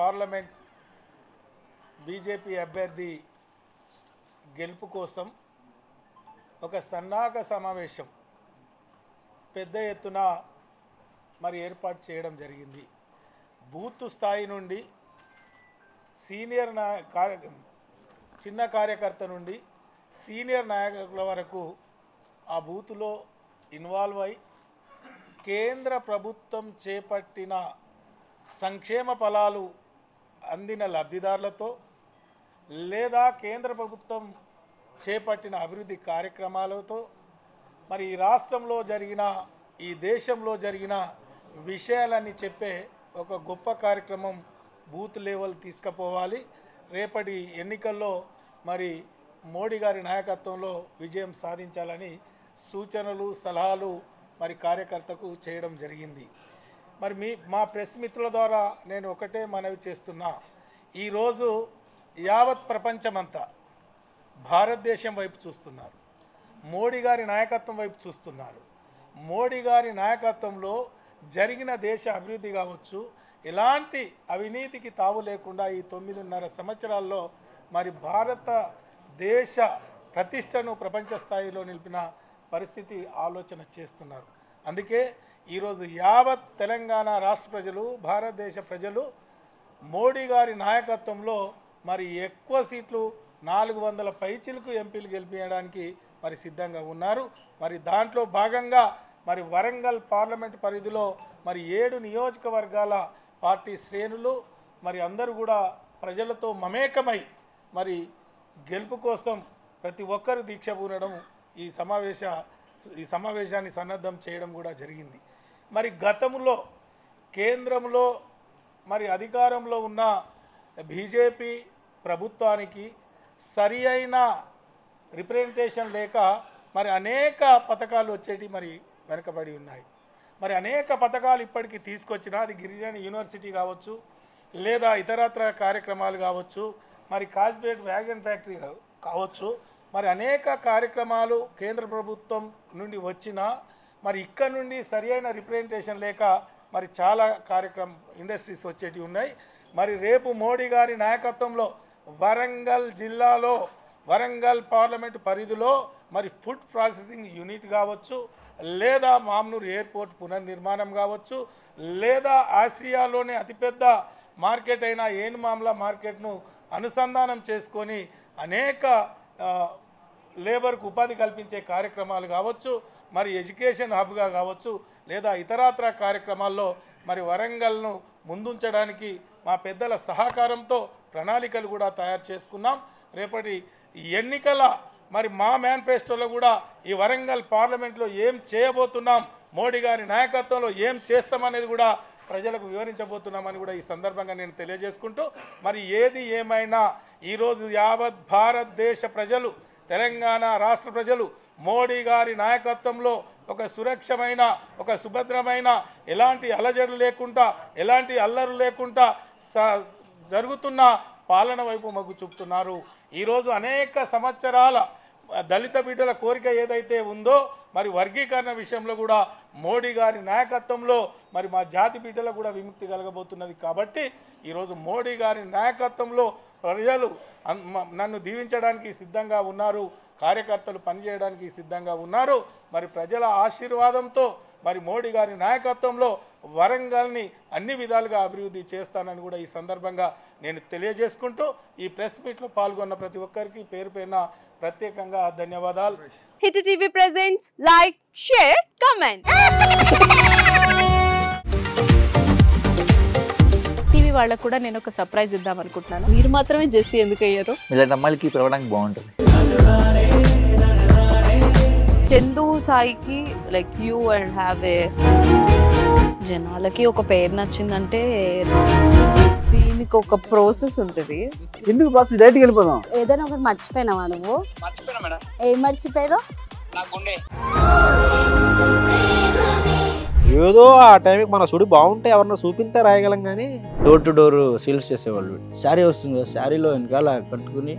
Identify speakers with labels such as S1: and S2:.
S1: Parliament BJP అభ్యర్థి గెలుపు కోసం ఒక సన్నాహక సమావేశం పెద్ద ఎత్తున మరి ఏర్పాటు చేయడం జరిగింది. బూత్ స్థాయి నుండి సీనియర్ చిన్న కార్యకర్త నుండి సీనియర్ నాయకుల వరకు ఆ బూత్లో ఇన్వాల్వ్ అయి కేంద్ర ప్రభుత్వం చేపట్టిన సంక్షేమ ఫలాలు అందిన లబ్ధిదారులతో లేదా కేంద్ర ప్రభుత్వం చేపట్టిన అభివృద్ధి కార్యక్రమాలతో మరి ఈ రాష్ట్రంలో జరిగిన ఈ దేశంలో జరిగిన విషయాలన్నీ చెప్పే ఒక గొప్ప కార్యక్రమం బూత్ లెవెల్ తీసుకుపోవాలి. రేపటి ఎన్నికల్లో మరి మోడీ గారి నాయకత్వంలో విజయం సాధించాలని సూచనలు సలహాలు మరి కార్యకర్తకు చేయడం జరిగింది. మరి మా ప్రెస్ మిత్రుల ద్వారా నేను ఒకటే మనవి చేస్తున్నా, ఈరోజు యావత్ ప్రపంచమంతా భారతదేశం వైపు చూస్తున్నారు, మోడీ గారి నాయకత్వం వైపు చూస్తున్నారు. మోడీ గారి నాయకత్వంలో జరిగిన దేశ అభివృద్ధి కావచ్చు, ఎలాంటి అవినీతికి తావు లేకుండా ఈ 9.5 సంవత్సరాల్లో మరి భారతదేశ ప్రతిష్టను ప్రపంచ స్థాయిలో నిలిపిన పరిస్థితి ఆలోచన చేస్తున్నారు. అందుకే ఈరోజు యావత్ తెలంగాణ రాష్ట్ర ప్రజలు, భారతదేశ ప్రజలు మోడీ గారి నాయకత్వంలో మరి ఎక్కువ సీట్లు 400 పైచిలకు ఎంపీలు గెలిపించడానికి మరి సిద్ధంగా ఉన్నారు. మరి దాంట్లో భాగంగా మరి వరంగల్ పార్లమెంట్ పరిధిలో మరి 7 నియోజకవర్గాల పార్టీ శ్రేణులు మరి అందరూ కూడా ప్రజలతో మమేకమై మరి గెలుపు కోసం ప్రతి ఒక్కరు దీక్ష పూనడం ఈ సమావేశాన్ని సన్నద్ధం చేయడం కూడా జరిగింది. మరి గతంలో కేంద్రంలో మరి అధికారంలో ఉన్న బీజేపీ ప్రభుత్వానికి సరి అయిన రిప్రజెంటేషన్ లేక మరి అనేక పథకాలు వచ్చేటి మరి వెనకబడి ఉన్నాయి. మరి అనేక పథకాలు ఇప్పటికీ తీసుకొచ్చినా అది గిరిజన యూనివర్సిటీ కావచ్చు, లేదా ఇతరత్ర కార్యక్రమాలు కావచ్చు, మరి కాజ్పేట్ వ్యాగన్ ఫ్యాక్టరీ కావచ్చు, మరి అనేక కార్యక్రమాలు కేంద్ర ప్రభుత్వం నుండి వచ్చినా మరి ఇక్కడ నుండి సరి అయిన రిప్రజెంటేషన్ లేక మరి చాలా ఇండస్ట్రీస్ వచ్చేటివి ఉన్నాయి. మరి రేపు మోడీ గారి నాయకత్వంలో వరంగల్ జిల్లాలో వరంగల్ పార్లమెంట్ పరిధిలో మరి ఫుడ్ ప్రాసెసింగ్ యూనిట్ కావచ్చు, లేదా మామ్నూర్ ఎయిర్పోర్ట్ పునర్నిర్మాణం కావచ్చు, లేదా ఆసియాలోనే అతిపెద్ద మార్కెట్ అయిన ఏనుమామ్లా మార్కెట్ను అనుసంధానం చేసుకొని అనేక లేబర్కు ఉపాధి కల్పించే కార్యక్రమాలు కావచ్చు, మరి ఎడ్యుకేషన్ హబ్గా కావచ్చు, లేదా ఇతరత్ర కార్యక్రమాల్లో మరి వరంగల్ను ముందుంచడానికి మా పెద్దల సహకారంతో ప్రణాళికలు కూడా తయారు చేసుకున్నాం. రేపటి ఎన్నికల మరి మా మేనిఫెస్టోలో కూడా ఈ వరంగల్ పార్లమెంట్లో ఏం చేయబోతున్నాం, మోడీ గారి నాయకత్వంలో ఏం చేస్తామనేది కూడా ప్రజలకు వివరించబోతున్నామని కూడా ఈ సందర్భంగా నేను తెలియజేసుకుంటూ, మరి ఏది ఏమైనా ఈరోజు యావత్ భారతదేశ ప్రజలు, తెలంగాణ రాష్ట్ర ప్రజలు మోడీ గారి నాయకత్వంలో ఒక సురక్షమైన, ఒక సుభద్రమైన, ఎలాంటి అలజడులు లేకుండా, ఎలాంటి అల్లరు లేకుండా జరుగుతున్న పాలన వైపు మొగ్గు చూపుతున్నారు. ఈరోజు అనేక సంవత్సరాల దళిత బిడ్డల కోరిక ఏదైతే ఉందో మరి వర్గీకరణ విషయంలో కూడా మోడీ గారి నాయకత్వంలో మరి మా జాతి బిడ్డలకు కూడా విముక్తి కలగబోతున్నది. కాబట్టి ఈరోజు మోడీ గారి నాయకత్వంలో ప్రజలు నన్ను దీవించడానికి సిద్ధంగా ఉన్నారు, కార్యకర్తలు పనిచేయడానికి సిద్ధంగా ఉన్నారు. మరి ప్రజల ఆశీర్వాదంతో మరి మోడీ గారి నాయకత్వంలో వరంగల్ని అన్ని విధాలుగా అభివృద్ధి చేస్తానని కూడా ఈ సందర్భంగా నేను తెలియజేసుకుంటూ ఈ ప్రెస్ మీట్లో పాల్గొన్న ప్రతి ఒక్కరికి పేరు పేరున ప్రత్యేకంగా ధన్యవాదాలు.
S2: Hit TV presents like, share, comment. TV వాళ్ళకు కూడా నేను ఒక సర్ప్రైజ్ ఇద్దాం అనుకుంటున్నాను. మీరు మాత్రమే జెస్సీ ఎందుకు అయ్యారు?
S3: ఇలాంటి అమ్మాయిలకి పిలవడానికి బాగుంటుంది.
S2: చందు సాయికి like you and have a జనాలకి ఒక పేరు నచ్చిందంటే దీనికి ఒక ప్రాసెస్ ఉంటుంది.
S4: ఎందుకు ప్రాసెస్? డైరెక్ట్‌గా వెళ్ళిపోదాం.
S5: ఏదైనా ఒకటి మర్చిపోయినావా నువ్వు?
S6: మర్చిపోయినా మేడం.
S5: ఏం మర్చిపోయావు?
S6: నా గుండె.
S4: ఏదో ఆ టైంకి మన సుడి బాగుంటే ఎవరన్నా చూపిస్తే రాయగలం కానీ డోర్ టు డోర్ సేల్స్ చేసేవాళ్ళు. శారీ వస్తుంది, శారీలో వెనకాల కట్టుకుని